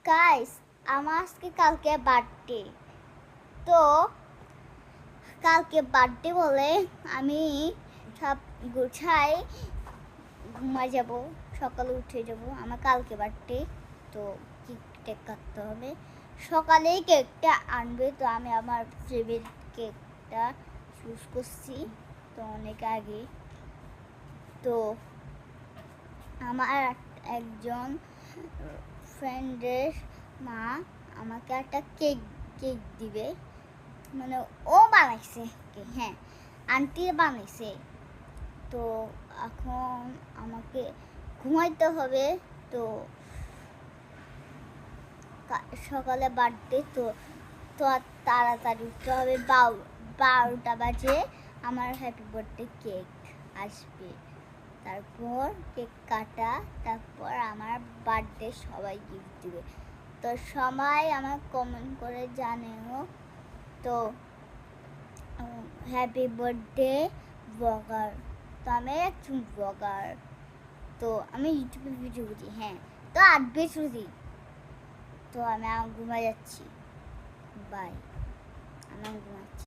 Guys, আমার আজকে কালকে বার্থডে। তো কালকে বার্থডে বলে আমি সব গুছাই ঘুমায় যাব, সকালে উঠে যাব। আমার কালকে বার্থডে, তো কেক কাটতে হবে। সকালেই কেকটা আনবে, তো আমি আমার ফেভারিট কেকটা চুজ করছি তো অনেক আগে। তো আমার একজন ফ্রেন্ডের মা আমাকে একটা কেক কেক দিবে, মানে ও বানাইছে কেক, হ্যাঁ আন্টি বানাইছে। তো এখন আমাকে ঘুমাইতে হবে, তো সকালে বার্থডে, তো তো তাড়াতাড়ি উঠতে হবে। 12টা বাজে আমার হ্যাপি বার্থডে কেক আসবে, তারপর কেক কাটা, তারপর আমার বার্থডে সবাই গিফট দিবে। তো সবাই আমার কমেন্ট করে জানিও। তো হ্যাপি বার্থডে ব্লগার। তো আমি একজন ব্লগার, তো আমি ইউটিউবে ভিডিও করি, হ্যাঁ। তো 8 বছরই। তো আমি ঘুমাই যাচ্ছি, বাই। আমি ঘুমাচ্ছি।